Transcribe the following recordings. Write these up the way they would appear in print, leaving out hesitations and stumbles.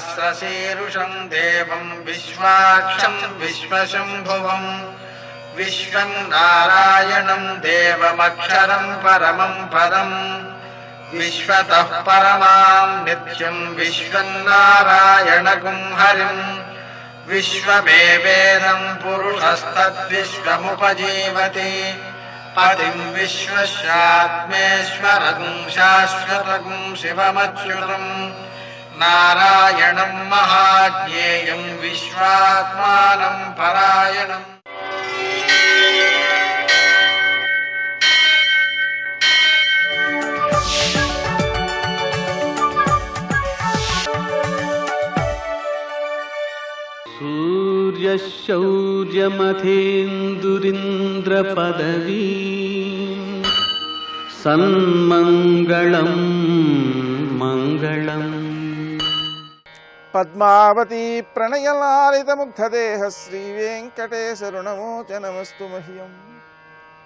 सहस्रशीर्षं देवं विश्वाक्षं विश्वशम्भुवं विश्वं नारायणं देवमक्षरं परमं पदं विश्वतः परमां नित्यं विश्वन्नारायणगुं हरिं विश्वमेवेदं पुरुषस्तद्विश्वमुपजीवति पतिं विश्वस्यात्मेश्वरगुं शाश्वतगुं शिवमच्युतं नारायणं महाज्ञेयं विश्वात्मानं परायणम्। सूर्यशौर्यमथेन्दुरिन्द्रपदवी सन्मङ्गलं मङ्गलम्। పద్మావతి ప్రణయలాలితముగ్ధదేహ శ్రీ వెంకటేశరుణమోచనమస్తు మహ్యం.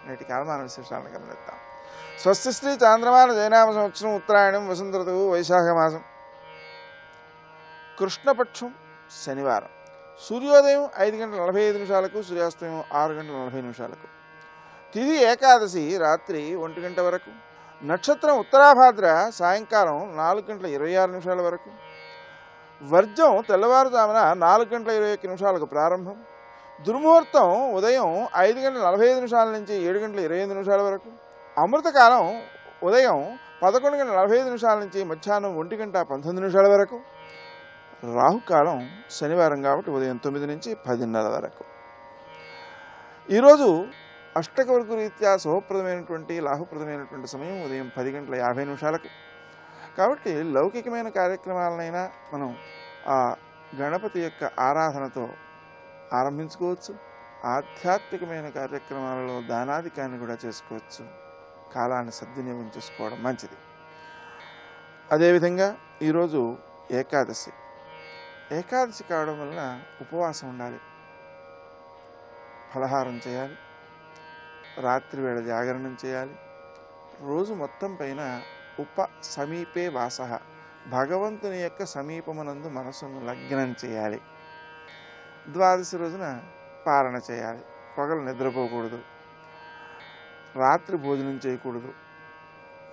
నేటి కాలమాన విశేషాలను గమనిద్దాం. స్వస్తి శ్రీ చాంద్రమాన జయనామ సంవత్సరం ఉత్తరాయణం వసంత ఋతువు వైశాఖ మాసం కృష్ణపక్షం శనివారం. సూర్యోదయం 5:45 సూర్యాస్తమయం 6:40 తిథి ఏకాదశి రాత్రి 1 వరకు. నక్షత్రం ఉత్తరాభాద్ర సాయంకాలం 4:26 వరకు. వర్జం తెల్లవారుజామున 4:21 ప్రారంభం. దుర్ముహూర్తం ఉదయం 5:45 నుంచి 7:25 వరకు. అమృతకాలం ఉదయం 11:45 నుంచి మధ్యాహ్నం 1:19 వరకు. రాహుకాలం శనివారం కాబట్టి ఉదయం 9 నుంచి 10:30 వరకు. ఈరోజు అష్టకవర్గ రీత్యా శుభప్రదమైనటువంటి లాభప్రదమైనటువంటి సమయం ఉదయం 10:50 కాబట్టి లౌకికమైన కార్యక్రమాలనైనా మనం ఆ గణపతి యొక్క ఆరాధనతో ఆరంభించుకోవచ్చు. ఆధ్యాత్మికమైన కార్యక్రమాలలో దానాధికాన్ని కూడా చేసుకోవచ్చు. కాలాన్ని సద్వినియోగం చేసుకోవడం మంచిది. అదేవిధంగా ఈరోజు ఏకాదశి. ఏకాదశి కావడం వలన ఉపవాసం ఉండాలి, ఫలహారం చేయాలి, రాత్రి వేళ జాగరణం చేయాలి. రోజు మొత్తం పైన సమీపే వాస, భగవంతుని యొక్క సమీపమునందు మనసును లగ్నం చేయాలి. ద్వాదశి రోజున పారణ చేయాలి. పగలు నిద్రపోకూడదు, రాత్రి భోజనం చేయకూడదు.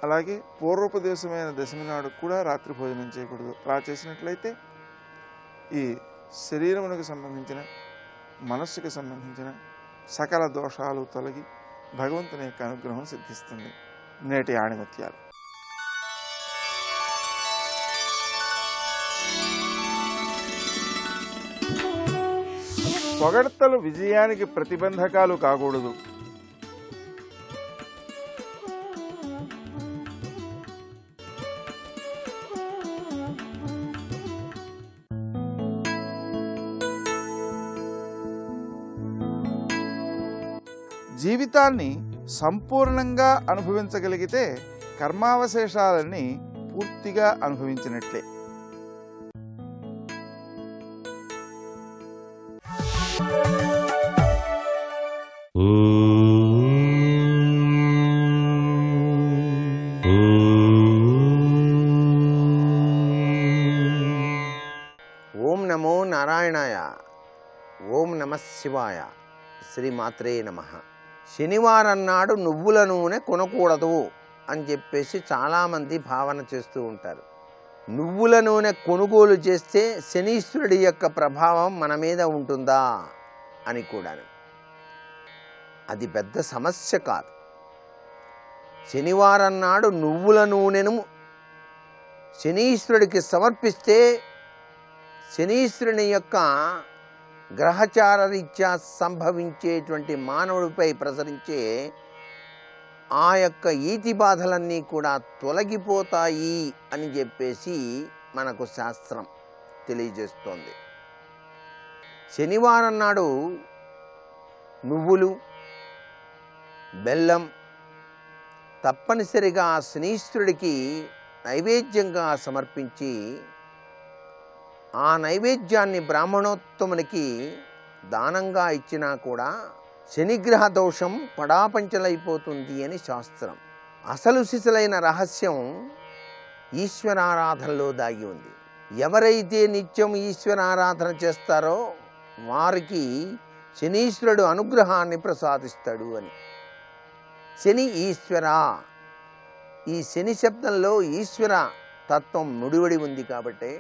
అలాగే పూర్వోపదేశమైన దశమి నాడు కూడా రాత్రి భోజనం చేయకూడదు. అలా చేసినట్లయితే ఈ శరీరమునకు సంబంధించిన మనస్సుకు సంబంధించిన సకల దోషాలు తొలగి భగవంతుని యొక్క అనుగ్రహం సిద్ధిస్తుంది. నేటి ఆణిముత్యాలు. పొగడ్తలు విజయానికి ప్రతిబంధకాలు కాకూడదు. జీవితాన్ని సంపూర్ణంగా అనుభవించగలిగితే కర్మావశేషాలన్నీ పూర్తిగా అనుభవించినట్లే. ఓం నమో నారాయణాయ. ఓం నమః శివాయ. శ్రీమాత్రే నమః. శనివారం నాడు నువ్వుల నూనె కొనకూడదు అని చెప్పేసి చాలామంది భావన చేస్తూ ఉంటారు. నువ్వుల నూనె కొనుగోలు చేస్తే శనీశ్వరుడి యొక్క ప్రభావం మన మీద ఉంటుందా అని కూడా. అది పెద్ద సమస్య కాదు. శనివారం నాడు నువ్వుల నూనెను శనీశ్వరుడికి సమర్పిస్తే శనీశ్వరుని యొక్క గ్రహచార రీత్యా సంభవించేటువంటి మానవుడిపై ప్రసరించే ఆ యొక్క ఈతి బాధలన్నీ కూడా తొలగిపోతాయి అని చెప్పేసి మనకు శాస్త్రం తెలియజేస్తోంది. శనివారం నాడు నువ్వులు, బెల్లం తప్పనిసరిగా శనీశ్వరుడికి నైవేద్యంగా సమర్పించి ఆ నైవేద్యాన్ని బ్రాహ్మణోత్తమునికి దానంగా ఇచ్చినా కూడా శనిగ్రహ దోషం పడాపంచలైపోతుంది అని శాస్త్రం. అసలు సిసలైన రహస్యం ఈశ్వరారాధనలో దాగి ఉంది. ఎవరైతే నిత్యం ఈశ్వర ఆరాధన చేస్తారో వారికి శనీశ్వరుడు అనుగ్రహాన్ని ప్రసాదిస్తాడు అని. శని ఈశ్వర, ఈ శని శబ్దంలో ఈశ్వర తత్వం ముడివడి ఉంది కాబట్టి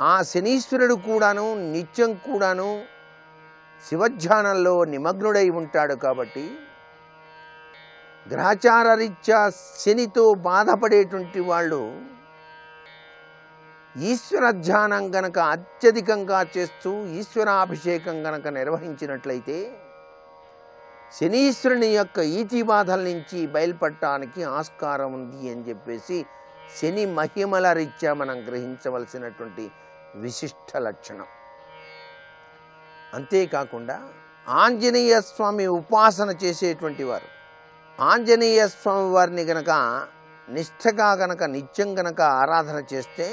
ఆ శనీశ్వరుడు కూడాను నిత్యం కూడాను శివధ్యానంలో నిమగ్నుడై ఉంటాడు. కాబట్టి గ్రహచార రీత్యా శనితో బాధపడేటువంటి వాళ్ళు ఈశ్వర ధ్యానం గనక అత్యధికంగా చేస్తూ ఈశ్వరాభిషేకం గనక నిర్వహించినట్లయితే శనీశ్వరుని యొక్క ఈతి బాధల నుంచి బయలుపడటానికి ఆస్కారం ఉంది అని చెప్పేసి శని మహిమల రీత్యా మనం గ్రహించవలసినటువంటి విశిష్ట లక్షణం. అంతేకాకుండా ఆంజనేయ స్వామి ఉపాసన చేసేటువంటి వారు ఆంజనేయ స్వామి వారిని గనక నిష్ఠగా గనక నిత్యం గనక ఆరాధన చేస్తే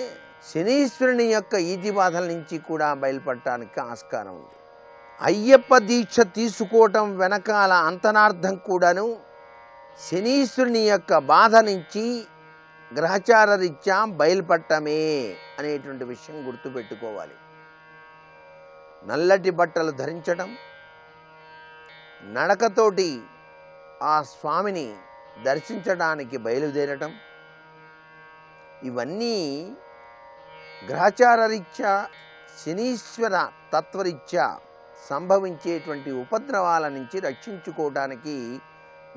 శనీశ్వరుని యొక్క ఈతి బాధల నుంచి కూడా బయలుపడటానికి ఆస్కారం ఉంది. అయ్యప్ప దీక్ష తీసుకోవటం వెనకాల అంతనార్థం కూడాను శనీశ్వరుని యొక్క బాధ నుంచి గ్రహచార రీత్యా బయలుపడటమే అనేటువంటి విషయం గుర్తుపెట్టుకోవాలి. నల్లటి బట్టలు ధరించడం, నడకతోటి ఆ స్వామిని దర్శించడానికి బయలుదేరటం, ఇవన్నీ గ్రహచార రీత్యా శనీశ్వర తత్వరీత్యా సంభవించేటువంటి ఉపద్రవాల నుంచి రక్షించుకోవడానికి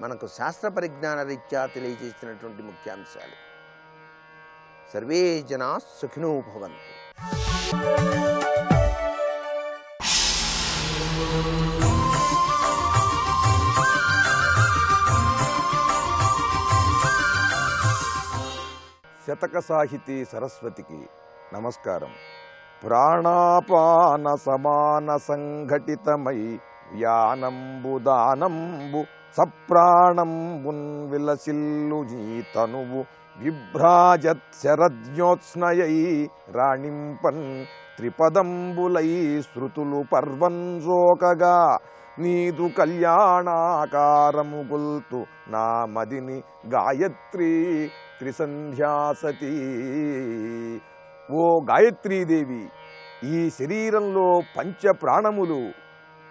మనకు శాస్త్ర పరిజ్ఞాన రీత్యా తెలియజేసినటువంటి ముఖ్యాంశాలు. సర్వే జనా సుఖినో భవంతు. శతక సాహితీ సరస్వతికి నమస్కారం. ప్రాణాపాన సమాన సంఘటితమై వ్యానంబు దానంబు సప్రాణంబున్ విలసిల్లు నీ తనువు విభ్రాజత్ శరజ్యోత్స్నయై రాణింపన్ త్రిపదంబులై శృతులు పర్వంజోకగా నీదు కళ్యాణాకారము గొల్తు నా మదిని గాయత్రీ త్రిసంధ్యాసతి. ఓ గాయత్రీదేవి, ఈ శరీరంలో పంచ ప్రాణములు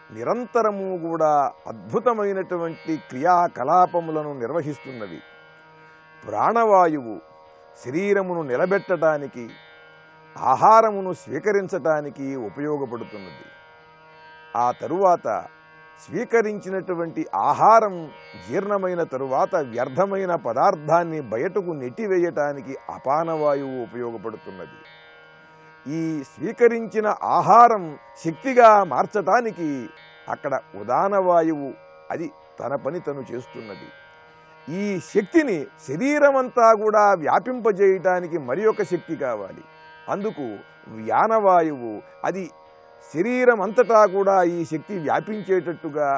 నిరంతరము కూడా అద్భుతమైనటువంటి క్రియాకలాపములను నిర్వహిస్తున్నవి. ప్రాణవాయువు శరీరమును నిలబెట్టడానికి, ఆహారమును స్వీకరించటానికి ఉపయోగపడుతున్నది. ఆ తరువాత స్వీకరించినటువంటి ఆహారం జీర్ణమైన తరువాత వ్యర్థమైన పదార్థాన్ని బయటకు నెట్టివేయటానికి అపానవాయువు ఉపయోగపడుతున్నది. ఈ స్వీకరించిన ఆహారం శక్తిగా మార్చటానికి అక్కడ ఉదానవాయువు అది తన పని తను చేస్తున్నది. ఈ శక్తిని శరీరమంతా కూడా వ్యాపింపజేయటానికి మరి ఒక శక్తి కావాలి. అందుకు వ్యానవాయువు అది శరీరం అంతటా కూడా ఈ శక్తి వ్యాపించేటట్టుగా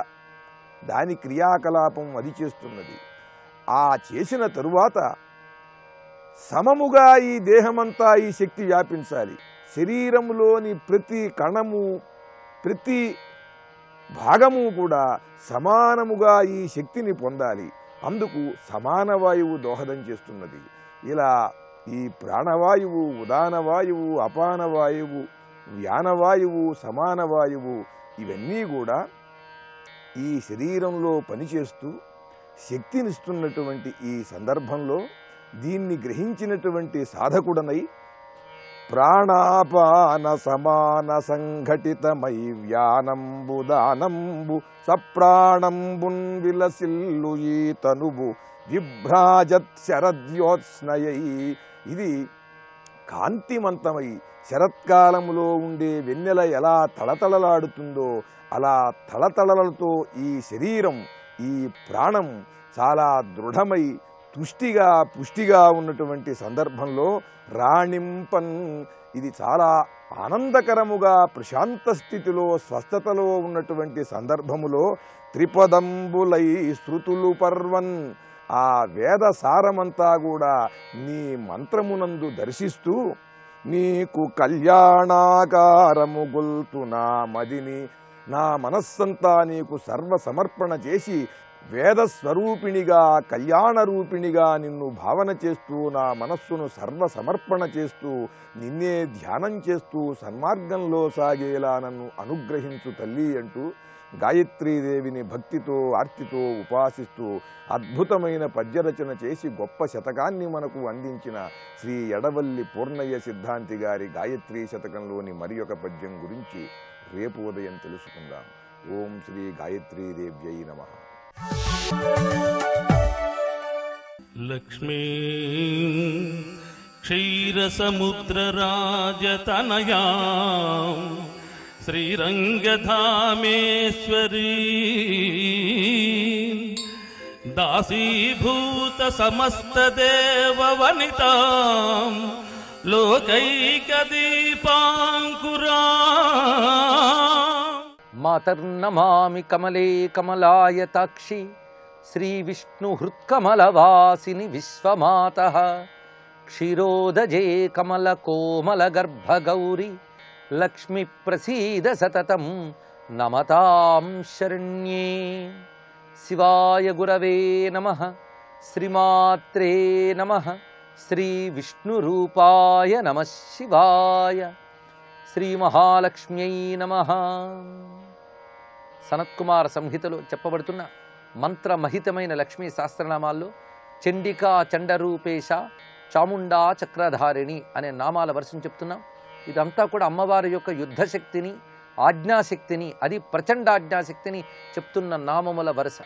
దాని క్రియాకలాపం అది చేస్తున్నది. ఆ చేసిన తరువాత సమముగా ఈ దేహమంతా ఈ శక్తి వ్యాపించాలి. శరీరంలోని ప్రతి కణము ప్రతి భాగము కూడా సమానముగా ఈ శక్తిని పొందాలి. అందుకు సమానవాయువు దోహదం చేస్తున్నది. ఇలా ఈ ప్రాణవాయువు, ఉదానవాయువు, అపానవాయువు, వ్యానవాయువు, సమానవాయువు ఇవన్నీ కూడా ఈ శరీరంలో పనిచేస్తూ శక్తినిస్తున్నటువంటి ఈ సందర్భంలో దీన్ని గ్రహించినటువంటి సాధకుడనై ప్రాణాపాన సమాన సంఘటితమై వ్యానంబు దానంబు సప్రాణంబున్ విలసిల్లు ఈ తనువు విభ్రాజత్ శరద్యోత్స్నయై. ఇది కాంతిమంతమై శరత్కాలములో ఉండే వెన్నెల ఎలా తళతళలాడుతుందో అలా తళతళలతో ఈ శరీరం, ఈ ప్రాణం చాలా దృఢమై తుష్టిగా పుష్టిగా ఉన్నటువంటి సందర్భంలో రాణింపన్ ఇది చాలా ఆనందకరముగా ప్రశాంత స్థితిలో స్వస్థతలో ఉన్నటువంటి సందర్భములో త్రిపదంబులై శృతులు పర్వన్ ఆ వేద సారమంతా కూడా నీ మంత్రమునందు దర్శిస్తూ నీకు కళ్యాణాకారము గొల్తు నా మదిని, నా మనస్సంతా నీకు సర్వసమర్పణ చేసి వేదస్వరూపిణిగా కళ్యాణరూపిణిగా నిన్ను భావన చేస్తూ నా మనస్సును సర్వసమర్పణ చేస్తూ నిన్నే ధ్యానం చేస్తూ సన్మార్గంలో సాగేలా నన్ను అనుగ్రహించు తల్లి అంటూ గాయత్రీదేవిని భక్తితో ఆర్తితో ఉపాసిస్తూ అద్భుతమైన పద్యరచన చేసి గొప్ప శతకాన్ని మనకు అందించిన శ్రీ ఎడవల్లి పూర్ణయ్య సిద్ధాంతి గారి గాయత్రీ శతకంలోని మరి ఒక పద్యం గురించి రేపు ఉదయం తెలుసుకుందాం. ఓం శ్రీ గాయత్రీదేవ్యై నమః. లక్ష్మీ క్షీరసముద్రరాజతనయా శ్రీరంగధామేశ్వరీ దాసీభూత సమస్తదేవవనితా లోకైకదీపాంకురా మాతర్నమామి కమలే కమలాయతాక్షి శ్రీవిష్ణుహృత్కమలవాసిని విశ్వమాతః క్షీరోదజే కమలకోమలగర్భగౌరి లక్ష్మి ప్రసీద సతతం నమతాం శరణ్యే. శివాయ గురవే నమః. శ్రీమాత్రే నమః. శ్రీ విష్ణురూపాయ నమః శివాయ. శ్రీ మహాలక్ష్మ్యై నమః. సనత్కుమార సంహితలో చెప్పబడుతున్న మంత్రమహితమైన లక్ష్మీ శాస్త్రనామాల్లో చండికా చండరూపేశ చాముండా చక్రధారిణి అనే నామాల వరుసను చెప్తున్నాం. ఇదంతా కూడా అమ్మవారి యొక్క యుద్ధశక్తిని ఆజ్ఞాశక్తిని అది ప్రచండాజ్ఞాశక్తిని చెప్తున్న నామముల వరుస.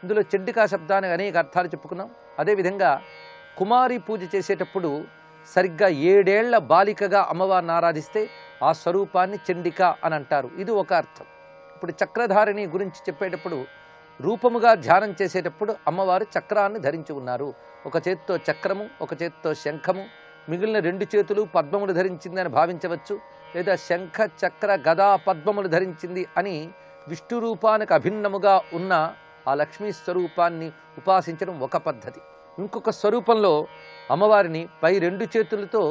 ఇందులో చండికా శబ్దానికి అనేక అర్థాలు చెప్పుకున్నాం. అదేవిధంగా కుమారి పూజ చేసేటప్పుడు సరిగ్గా 7 ఏళ్ల బాలికగా అమ్మవారిని ఆరాధిస్తే ఆ స్వరూపాన్ని చండిక అని అంటారు. ఇది ఒక అర్థం. ఇప్పుడు చక్రధారిణి గురించి చెప్పేటప్పుడు రూపముగా ధ్యానం చేసేటప్పుడు అమ్మవారు చక్రాన్ని ధరించి ఉన్నారు. ఒక చేతితో చక్రము, ఒక చేతితో శంఖము, మిగిలిన 2 చేతులు పద్మములు ధరించిందని భావించవచ్చు. లేదా శంఖ చక్ర గదా పద్మములు ధరించింది అని విష్ణు రూపానికి అభిన్నముగా ఉన్న ఆ లక్ష్మీ స్వరూపాన్ని ఉపాసించడం ఒక పద్ధతి. ఇంకొక స్వరూపంలో అమ్మవారిని పై 2 చేతులతో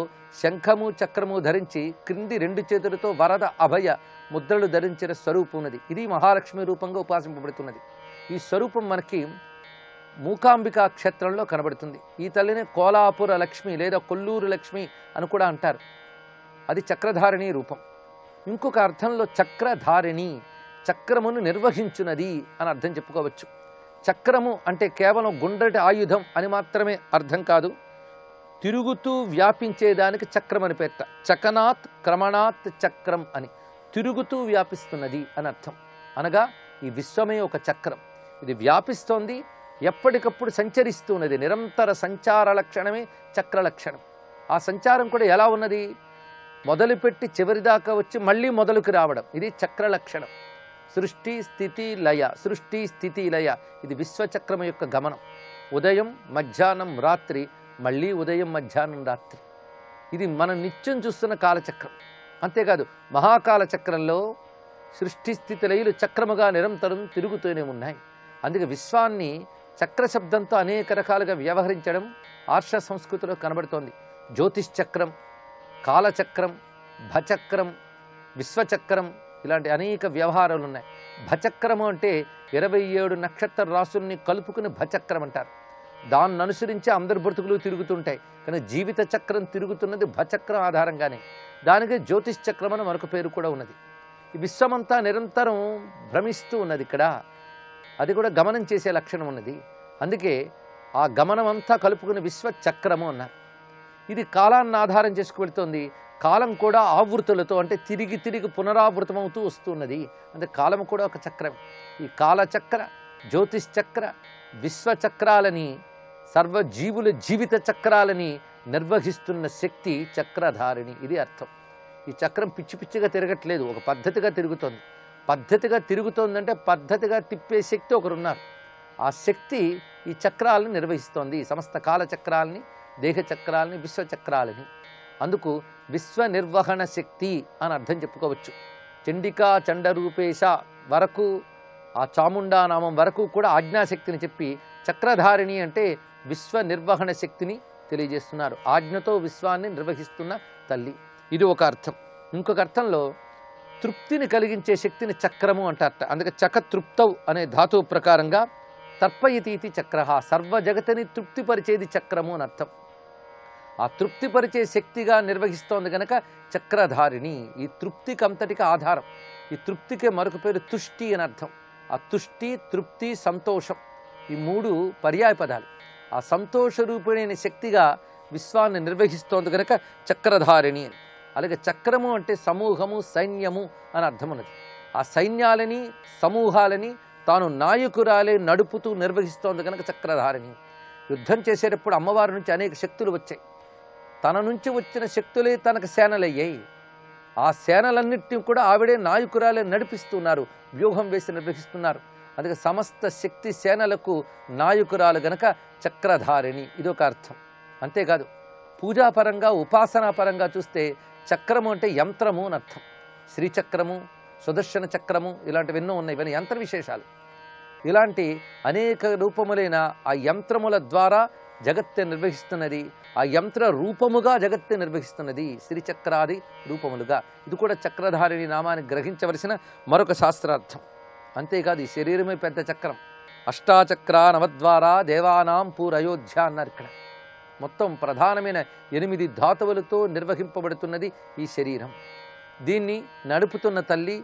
శంఖము చక్రము ధరించి క్రింది 2 చేతులతో వరద అభయ ముద్రలు ధరించిన స్వరూపం ఉన్నది. ఇది మహాలక్ష్మి రూపంగా ఉపాసింపబడుతున్నది. ఈ స్వరూపం మనకి మూకాంబికా క్షేత్రంలో కనబడుతుంది. ఈ తల్లిని కోలాపుర లక్ష్మి లేదా కొల్లూరు లక్ష్మి అని కూడా అంటారు. అది చక్రధారిణి రూపం. ఇంకొక అర్థంలో చక్రధారిణి చక్రమును నిర్వహించున్నది అని అర్థం చెప్పుకోవచ్చు. చక్రము అంటే కేవలం గుండ్రటి ఆయుధం అని మాత్రమే అర్థం కాదు. తిరుగుతూ వ్యాపించేదానికి చక్రం అని పేర్ట. చకనాత్ క్రమణాత్ చక్రం అని తిరుగుతూ వ్యాపిస్తున్నది అని అర్థం. అనగా ఈ విశ్వమే ఒక చక్రం. ఇది వ్యాపిస్తోంది, ఎప్పటికప్పుడు సంచరిస్తున్నది. నిరంతర సంచార లక్షణమే చక్ర లక్షణం. ఆ సంచారం కూడా ఎలా ఉన్నది? మొదలుపెట్టి చివరిదాకా వచ్చి మళ్ళీ మొదలుకు రావడం, ఇది చక్ర లక్షణం. సృష్టి స్థితి లయ, సృష్టి స్థితి లయ, ఇది విశ్వచక్రం యొక్క గమనం. ఉదయం మధ్యాహ్నం రాత్రి, మళ్ళీ ఉదయం మధ్యాహ్నం రాత్రి. ఇది మనం నిత్యం చూస్తున్న కాలచక్రం. అంతేకాదు మహాకాలచక్రంలో సృష్టి స్థితి లయలు చక్రముగా నిరంతరం తిరుగుతూనే ఉన్నాయి. అందుకే విశ్వాన్ని చక్ర శబ్దంతో అనేక రకాలుగా వ్యవహరించడం ఆర్ష సంస్కృతిలో కనబడుతోంది. జ్యోతిశ్చక్రం, కాలచక్రం, భచక్రం, విశ్వచక్రం, ఇలాంటి అనేక వ్యవహారాలు ఉన్నాయి. భచక్రము అంటే 27 నక్షత్ర రాసుల్ని కలుపుకుని భచక్రం అంటారు. దాన్ని అనుసరించి అందరి బ్రతుకులు తిరుగుతుంటాయి. కానీ జీవిత చక్రం తిరుగుతున్నది భచక్రం ఆధారంగానే. దానికి జ్యోతిశ్చక్రం అని మరొక పేరు కూడా ఉన్నది. ఈ విశ్వమంతా నిరంతరం భ్రమిస్తూ ఉన్నది. ఇక్కడ అది కూడా గమనం చేసే లక్షణం ఉన్నది. అందుకే ఆ గమనం అంతా కలుపుకుని విశ్వచక్రము అన్నారు. ఇది కాలాన్ని ఆధారం చేసుకువెళ్తోంది. కాలం కూడా ఆవృతులతో అంటే తిరిగి తిరిగి పునరావృతమవుతూ వస్తున్నది. అంటే కాలం కూడా ఒక చక్రం. ఈ కాలచక్ర, జ్యోతిశ్చక్ర, విశ్వచక్రాలని, సర్వజీవుల జీవిత చక్రాలని నిర్వహిస్తున్న శక్తి చక్రధారిణి. ఇది అర్థం. ఈ చక్రం పిచ్చి పిచ్చిగా తిరగట్లేదు, ఒక పద్ధతిగా తిరుగుతోంది. పద్ధతిగా తిరుగుతోందంటే పద్ధతిగా తిప్పే శక్తి ఒకరున్నారు. ఆ శక్తి ఈ చక్రాలను నిర్వహిస్తోంది. సమస్త కాలచక్రాలని, దేహచక్రాలని, విశ్వచక్రాలని. అందుకు విశ్వ నిర్వహణ శక్తి అని అర్థం చెప్పుకోవచ్చు. చండికా చండరూపేశ వరకు, ఆ చాముండా నామం వరకు కూడా ఆజ్ఞాశక్తిని చెప్పి చక్రధారిణి అంటే విశ్వ నిర్వహణ శక్తిని తెలియజేస్తున్నారు. ఆజ్ఞతో విశ్వాన్ని నిర్వహిస్తున్న తల్లి. ఇది ఒక అర్థం. ఇంకొక అర్థంలో తృప్తిని కలిగించే శక్తిని చక్రము అంటారట. అందుకే చకతృప్తౌ అనే ధాతువు ప్రకారంగా తర్పయతి ఇది చక్ర, సర్వ జగతిని తృప్తిపరిచేది చక్రము అని అర్థం. ఆ తృప్తిపరిచే శక్తిగా నిర్వహిస్తోంది కనుక చక్రధారిణి. ఈ తృప్తికి అంతటికి ఆధారం. ఈ తృప్తికి మరొక పేరు తుష్టి అని అర్థం. ఆ తుష్టి, తృప్తి, సంతోషం ఈ మూడు పర్యాయ పదాలు. ఆ సంతోష రూపిణైన శక్తిగా విశ్వాన్ని నిర్వహిస్తోంది కనుక చక్రధారిణి అని. అలాగే చక్రము అంటే సమూహము, సైన్యము అని అర్థం ఉన్నది. ఆ సైన్యాలని, సమూహాలని తాను నాయకురాలే నడుపుతూ నిర్వహిస్తోంది కనుక చక్రధారిణి. యుద్ధం చేసేటప్పుడు అమ్మవారి నుంచి అనేక శక్తులు వచ్చాయి. తన నుంచి వచ్చిన శక్తులే తనకు సేనలయ్యాయి. ఆ సేనలన్నింటినీ కూడా ఆవిడే నాయకురాలే నడిపిస్తున్నారు, వ్యూహం వేసి నిర్వహిస్తున్నారు. అందుకే సమస్త శక్తి సేనలకు నాయకురాలు గనక చక్రధారిణి, ఇదొక అర్థం. అంతేకాదు పూజాపరంగా, ఉపాసనాపరంగా చూస్తే చక్రము అంటే యంత్రము అని అర్థం. శ్రీచక్రము, సుదర్శన చక్రము ఇలాంటివి ఎన్నో ఉన్నాయి. ఇవన్నీ యంత్ర విశేషాలు. ఇలాంటి అనేక రూపములైన ఆ యంత్రముల ద్వారా జగత్తు నిర్వహిస్తున్నది. ఆ యంత్ర రూపముగా జగత్తు నిర్వహిస్తున్నది శ్రీచక్రాది రూపములుగా. ఇది కూడా చక్రధారిణి నామాన్ని గ్రహించవలసిన మరొక శాస్త్రార్థం. అంతేకాదు ఈ శరీరమే పెద్ద చక్రం. అష్టాచక్ర నవద్వారా దేవానాం పూరయోధ్య అన్నారు. ఇక్కడ మొత్తం ప్రధానమైన 8 ధాతువులతో నిర్వహింపబడుతున్నది ఈ శరీరం. దీన్ని నడుపుతున్న తల్లి,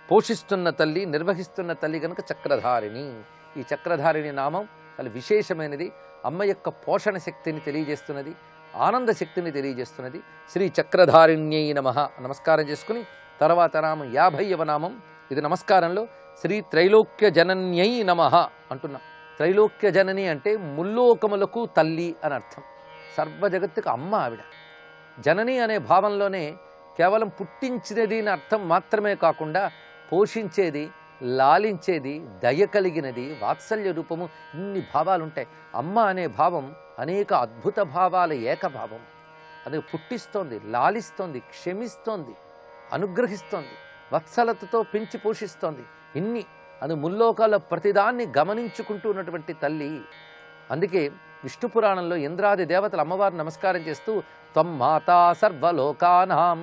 పోషిస్తున్న తల్లి, నిర్వహిస్తున్న తల్లి కనుక చక్రధారిణి. ఈ చక్రధారిణి నామం చాలా విశేషమైనది. అమ్మ యొక్క పోషణ శక్తిని తెలియజేస్తున్నది, ఆనంద శక్తిని తెలియజేస్తున్నది. శ్రీ చక్రధారిణ్యై నమః నమస్కారం చేసుకుని తర్వాత నామం 50వ నామం. ఇది నమస్కారంలో శ్రీ త్రైలోక్య జనన్యై నమః అంటున్నాం. త్రైలోక్య జనని అంటే ముల్లోకములకు తల్లి అని అర్థం. సర్వ జగత్తుకు అమ్మ ఆవిడ. జనని అనే భావంలోనే కేవలం పుట్టించినది అని అర్థం మాత్రమే కాకుండా పోషించేది, లాలించేది, దయ కలిగినది, వాత్సల్య రూపము, ఇన్ని భావాలుంటాయి. అమ్మ అనే భావం అనేక అద్భుత భావాల ఏకభావం. అది పుట్టిస్తోంది, లాలిస్తోంది, క్షమిస్తోంది, అనుగ్రహిస్తోంది, వత్సలతతో పెంచి పోషిస్తోంది. ఇన్ని అది ముల్లోకాల ప్రతిదాన్ని గమనించుకుంటూ ఉన్నటువంటి తల్లి. అందుకే విష్ణు పురాణంలో ఇంద్రాది దేవతలు అమ్మవారిని నమస్కారం చేస్తూ త్వం మాతా సర్వలోకానాం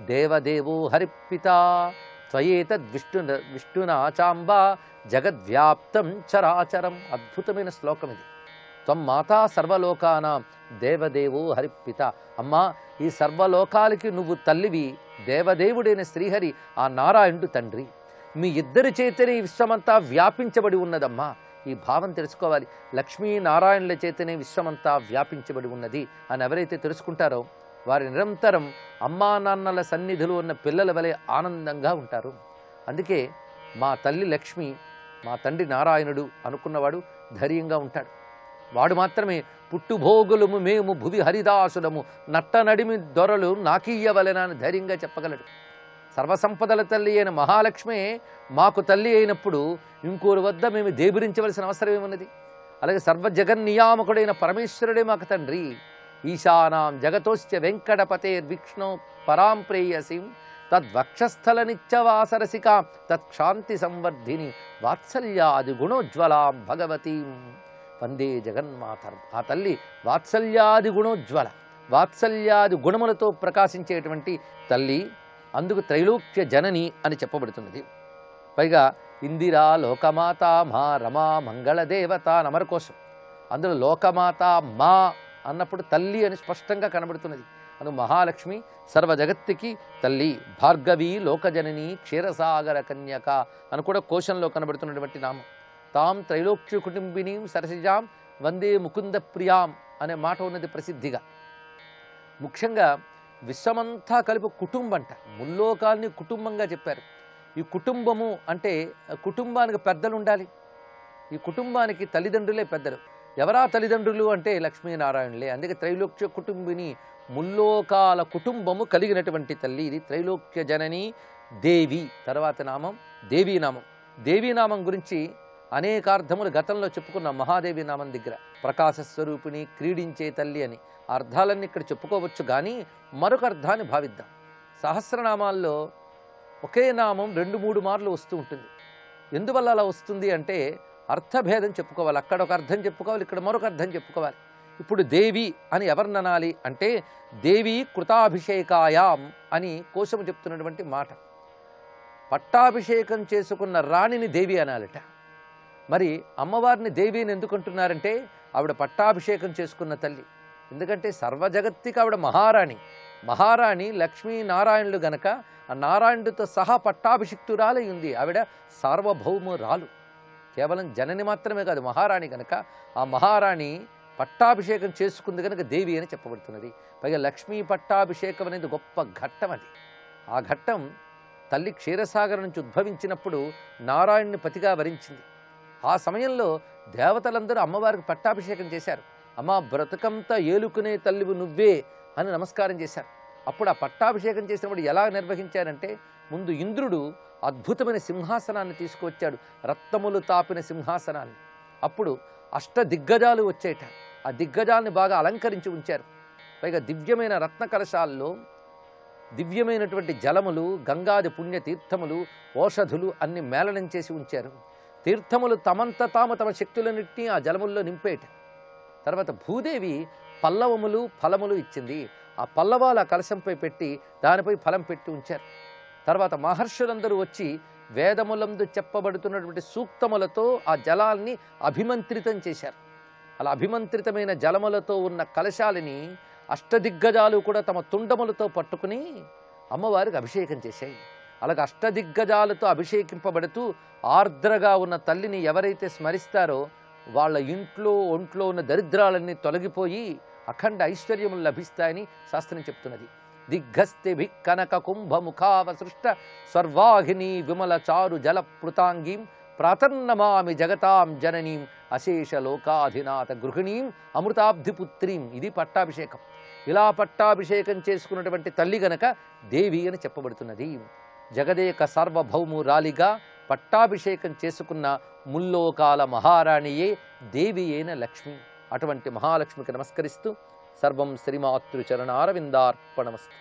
దేవదేవో హరిపిత త్వయేతద్ విష్ణునా చాంబా జగద్వ్యాప్తం చరాచరం. అద్భుతమైన శ్లోకం ఇది. త్వం మాతా సర్వలోకానాం దేవదేవో హరిపిత. అమ్మా, ఈ సర్వలోకాలకి నువ్వు తల్లివి, దేవదేవుడైన శ్రీహరి ఆ నారాయణుడు తండ్రి. మీ ఇద్దరి చేతనే ఈ విశ్వమంతా వ్యాపించబడి ఉన్నదమ్మా. ఈ భావం తెలుసుకోవాలి. లక్ష్మీనారాయణుల చేతనే విశ్వమంతా వ్యాపించబడి ఉన్నది అని ఎవరైతే తెలుసుకుంటారో వారి నిరంతరం అమ్మా నాన్నల సన్నిధిలో ఉన్న పిల్లల వలె ఆనందంగా ఉంటారు. అందుకే మా తల్లి లక్ష్మి, మా తండ్రి నారాయణుడు అనుకున్నవాడు ధైర్యంగా ఉంటాడు. వాడు మాత్రమే పుట్టుభోగులము మేము భువి హరిదాసులము నట్ట నడిమి దొరలు నాకీయవలెన అని ధైర్యంగా చెప్పగలడు. సర్వసంపదల తల్లి అయిన మహాలక్ష్మే మాకు తల్లి అయినప్పుడు ఇంకోరి వద్ద మేము దేబిరించవలసిన అవసరం ఏమున్నది? అలాగే సర్వజగన్నియామకుడైన పరమేశ్వరుడే మాకు తండ్రి. ఈశానాం జగతోశ్చ వెంకటపతేర్విష్ణు పరాం ప్రేయసిం తద్వక్షస్థల నిత్యవాసరసికాం తత్క్షాంతి సంవర్ధిని వాత్సల్యాది గుణోజ్వలాం భగవతీం వందే జగన్మాతరం. ఆ తల్లి వాత్సల్యాది గుణోజ్వల, వాత్సల్యాది గుణములతో ప్రకాశించేటువంటి తల్లి. అందుకు త్రైలోక్య జనని అని చెప్పబడుతున్నది. పైగా ఇందిరా లోకమాత మా రమా మంగళదేవత నమరు కోసం. అందులో లోకమాత మా అన్నప్పుడు తల్లి అని స్పష్టంగా కనబడుతున్నది. అందుకు మహాలక్ష్మి సర్వ జగత్తుకి తల్లి. భార్గవి లోకజనని క్షీరసాగర కన్యక అని కూడా కోశంలో కనబడుతున్నటువంటి నామం. తాం త్రైలోక్య కుటుంబినీం సరసిజాం వందే ముకుంద ప్రియాం అనే మాట ఉన్నది ప్రసిద్ధిగా. ముఖ్యంగా విశ్వమంతా కలిపి కుటుంబంట, ముల్లోకాల్ని కుటుంబంగా చెప్పారు. ఈ కుటుంబము అంటే కుటుంబానికి పెద్దలు ఉండాలి. ఈ కుటుంబానికి తల్లిదండ్రులే పెద్దలు. ఎవరా తల్లిదండ్రులు అంటే లక్ష్మీనారాయణులే. అందుకే త్రైలోక్య కుటుంబిని, ముల్లోకాల కుటుంబము కలిగినటువంటి తల్లి. ఇది త్రైలోక్య జనని దేవి. తర్వాత నామం దేవీనామం. దేవీనామం గురించి అనేకార్థములు గతంలో చెప్పుకున్నాం. మహాదేవి నామం దగ్గర ప్రకాశస్వరూపిణి, క్రీడించే తల్లి అని అర్థాలన్నీ ఇక్కడ చెప్పుకోవచ్చు. కానీ మరొక అర్థాన్ని భావిద్దాం. సహస్రనామాల్లో ఒకే నామం 2-3 మార్లు వస్తూ ఉంటుంది. ఎందువల్ల అలా వస్తుంది అంటే అర్థభేదం చెప్పుకోవాలి. అక్కడ ఒక అర్థం చెప్పుకోవాలి, ఇక్కడ మరొక అర్థం చెప్పుకోవాలి. ఇప్పుడు దేవి అని ఎవరిని అనాలి అంటే దేవి కృతాభిషేకాయాం అని కోశము చెప్తున్నటువంటి మాట. పట్టాభిషేకం చేసుకున్న రాణిని దేవి అనాలట. మరి అమ్మవారిని దేవి అని ఎందుకు అంటున్నారంటే ఆవిడ పట్టాభిషేకం చేసుకున్న తల్లి. ఎందుకంటే సర్వజగత్తికి ఆవిడ మహారాణి లక్ష్మీనారాయణులు గనక ఆ నారాయణుడితో సహా పట్టాభిషిక్తురాలై ఉంది. ఆవిడ సార్వభౌమురాలు, కేవలం జనని మాత్రమే కాదు, మహారాణి గనక ఆ మహారాణి పట్టాభిషేకం చేసుకుంది కనుక దేవి అని చెప్పబడుతున్నది. పైగా లక్ష్మీ పట్టాభిషేకం అనేది గొప్ప ఘట్టం. అది ఆ ఘట్టం తల్లి క్షీరసాగర్ నుంచి ఉద్భవించినప్పుడు నారాయణుని పతిగా వరించింది. ఆ సమయంలో దేవతలందరూ అమ్మవారికి పట్టాభిషేకం చేశారు. అమ్మ బ్రతుకంతా ఏలుకునే తల్లివు నువ్వే అని నమస్కారం చేశారు. అప్పుడు ఆ పట్టాభిషేకం చేసినప్పుడు ఎలా నిర్వహించారంటే, ముందు ఇంద్రుడు అద్భుతమైన సింహాసనాన్ని తీసుకువచ్చాడు, రత్నములు తాపిన సింహాసనాన్ని. అప్పుడు అష్టదిగ్గజాలు వచ్చేట, ఆ దిగ్గజాలని బాగా అలంకరించి ఉంచారు. పైగా దివ్యమైన రత్న కలశాల్లో దివ్యమైనటువంటి జలములు, గంగాది పుణ్య తీర్థములు, ఓషధులు అన్ని మేళనం చేసి ఉంచారు. తీర్థములు తమంత తాము తమ శక్తులన్నింటినీ ఆ జలముల్లో నింపేట. తర్వాత భూదేవి పల్లవములు ఫలములు ఇచ్చింది. ఆ పల్లవాల కలశంపై పెట్టి దానిపై ఫలం పెట్టి ఉంచారు. తర్వాత మహర్షులందరూ వచ్చి వేదములందు చెప్పబడుతున్నటువంటి సూక్తములతో ఆ జలాల్ని అభిమంత్రితం చేశారు. అలా అభిమంత్రితమైన జలములతో ఉన్న కలశాలని అష్టదిగ్గజాలు కూడా తమ తుండములతో పట్టుకుని అమ్మవారికి అభిషేకం చేశాయి. అలాగే అష్టదిగ్గజాలతో అభిషేకింపబడుతూ ఆర్ద్రగా ఉన్న తల్లిని ఎవరైతే స్మరిస్తారో వాళ్ళ ఒంట్లో ఉన్న దరిద్రాలన్నీ తొలగిపోయి అఖండ ఐశ్వర్యములు లభిస్తాయని శాస్త్రం చెప్తున్నది. దిగ్గస్తే భిక్కనక కుంభముఖావసృష్ట స్వర్వాహిని విమల చారు జల పృతాంగీం ప్రాతన్నమామి జగతాం జననీం అశేష లోకాధినాథ గృహిణీం అమృతాబ్ధిపుత్రీం. ఇది పట్టాభిషేకం. ఇలా పట్టాభిషేకం చేసుకున్నటువంటి తల్లి గనక దేవి అని చెప్పబడుతున్నది. జగదేక సార్వభౌమురాలిగా పట్టాభిషేకం చేసుకున్న ముల్లోకాల మహారాణియే దేవి అయిన లక్ష్మి. అటువంటి మహాలక్ష్మికి నమస్కరిస్తూ సర్వం శ్రీమాతృచరణారవిందార్పణమస్తు.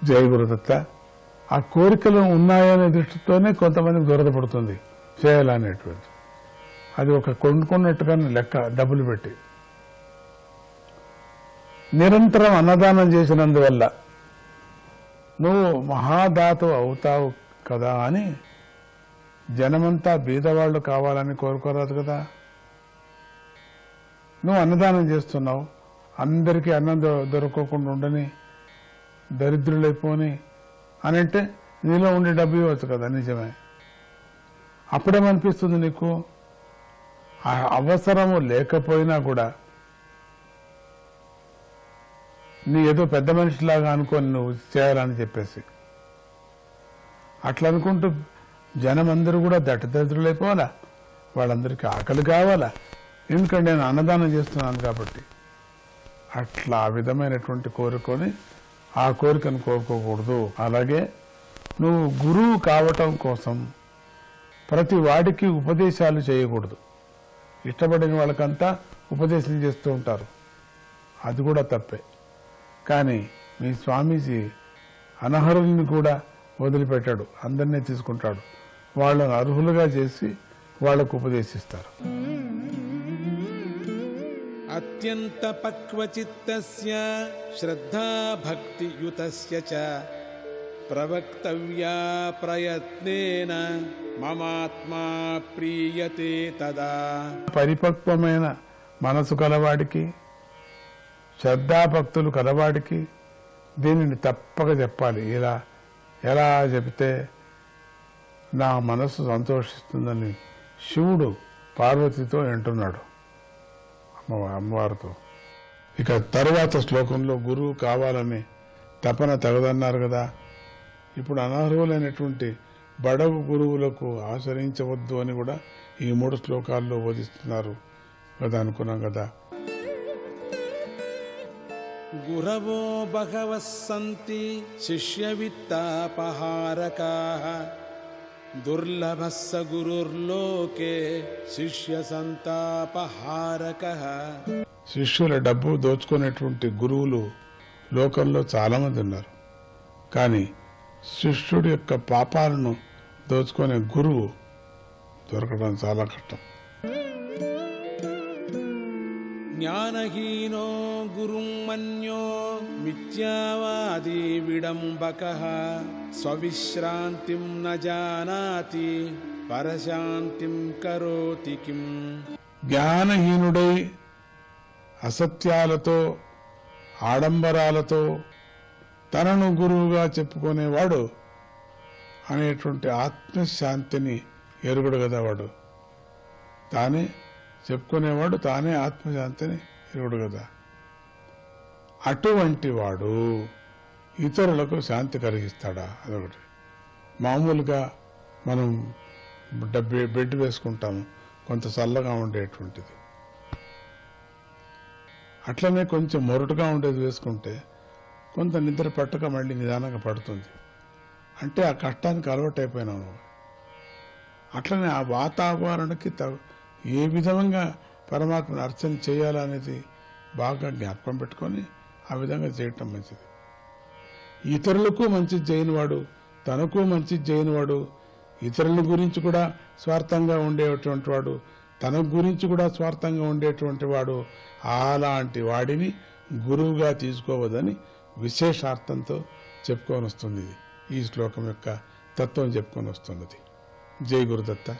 జయ గురుదత్త. ఆ కోరికలు ఉన్నాయనే దృష్టితోనే కొంతమందికి దొరదపడుతుంది చేయాలనేటువంటి. అది ఒక కొనుక్కున్నట్టుగానే లెక్క, డబ్బులు పెట్టి. నిరంతరం అన్నదానం చేసినందువల్ల నువ్వు మహాదాతవు అవుతావు కదా అని జనమంతా బీదవాళ్లు కావాలని కోరుకోరాదు కదా. నువ్వు అన్నదానం చేస్తున్నావు, అందరికీ అన్నం దొరకకుండా ఉండని, దరిద్రులైపోని అని అంటే నీలో ఉండే డబ్బు ఇవ్వచ్చు కదా. నిజమే. అప్పుడేమనిపిస్తుంది నీకు? ఆ అవసరము లేకపోయినా కూడా నీ ఏదో పెద్ద మనిషిలాగా అనుకొని నువ్వు చేయాలని చెప్పేసి అట్లా అనుకుంటూ జనం అందరూ కూడా దరిద్రులైపోవాలా, వాళ్ళందరికీ ఆకలి కావాలా, ఎందుకంటే నేను అన్నదానం చేస్తున్నాను కాబట్టి. అట్లా ఆ విధమైనటువంటి కోరుకొని ఆ కోరికను కోరుకోకూడదు. అలాగే నువ్వు గురువు కావటం కోసం ప్రతి వాడికి ఉపదేశాలు చేయకూడదు. ఇష్టపడిన వాళ్ళకంతా ఉపదేశం చేస్తూ ఉంటారు, అది కూడా తప్పే. కానీ మీ స్వామీజీ అనర్హుల్ని కూడా వదిలిపెట్టాడు, అందరినీ తీసుకుంటాడు, వాళ్ళను అర్హులుగా చేసి వాళ్లకు ఉపదేశిస్తారు. అత్యంత పక్వచిత్తస్య శ్రద్ధా భక్తియుతస్య చ ప్రవక్తవ్యా ప్రయత్నేన మమాత్మా ప్రీయతే తదా. పరిపక్వమైన మనసు కలవాడికి, శ్రద్ధాభక్తులు కలవాడికి దీనిని తప్పక చెప్పాలి. ఇలా ఎలా చెబితే నా మనస్సు సంతోషిస్తుందని శివుడు పార్వతితో అంటున్నాడు, అమ్మవారితో. ఇక తరువాత శ్లోకంలో గురువు కావాలని తపన తగదన్నారు కదా. ఇప్పుడు అనర్హులైనటువంటి బడగు గురువులకు ఆచరించవద్దు అని కూడా ఈ 3 శ్లోకాల్లో బోధిస్తున్నారు కదా అనుకున్నాం కదా. గురవో బహవః సంతి శిష్య విత్తాపహారకాః దుర్లభస్స గురుర్లోకే శిష్య సంతాపహారకః. శిష్యుల డబ్బు దోచుకునేటువంటి గురువులు లోకంలో చాలామంది ఉన్నారు. కానీ శిష్యుడి యొక్క పాపాలను దోచుకునే గురువు దొరకడం చాలా కష్టం. జ్ఞానహీనో గురుం మన్యో మిథ్యావాది విడంబకః స్వవిశ్రాంతిం న జానాతి పరశాంతిం కరోతి కిం. జ్ఞానహీనుడై అసత్యాలతో ఆడంబరాలతో తనను గురువుగా చెప్పుకునేవాడు అనేటువంటి ఆత్మశాంతిని ఎరుగుడు కదా. వాడు తానే చెప్పుకునేవాడు తానే ఆత్మశాంతిని ఎరుగుడు కదా. అటువంటి వాడు ఇతరులకు శాంతి కలిగిస్తాడా? అదొకటి. మామూలుగా మనం బెడ్ వేసుకుంటాము, కొంత చల్లగా ఉండేటువంటిది. అట్లనే కొంచెం మొరటుగా ఉండేది వేసుకుంటే కొంత నిద్ర పట్టక మళ్ళీ నిదానంగా పడుతుంది. అంటే ఆ కష్టానికి అలవాటైపోయినాము. అట్లనే ఆ వాతావరణకి ఏ విధంగా పరమాత్మను అర్చన చేయాలనేది బాగా జ్ఞాపకం పెట్టుకొని ఆ విధంగా చేయటం మంచిది. ఇతరులకు మంచిది చేయనివాడు, తనకు మంచిది చేయనివాడు, ఇతరుల గురించి కూడా స్వార్థంగా ఉండేటువంటి వాడు, తన గురించి కూడా స్వార్థంగా ఉండేటువంటి వాడు, అలాంటి వాడిని గురువుగా తీసుకోవద్దని విశేషార్థంతో చెప్పుకొని వస్తుంది. ఈ శ్లోకం యొక్క తత్వం చెప్పుకొని వస్తున్నది. జై గురుదత్త.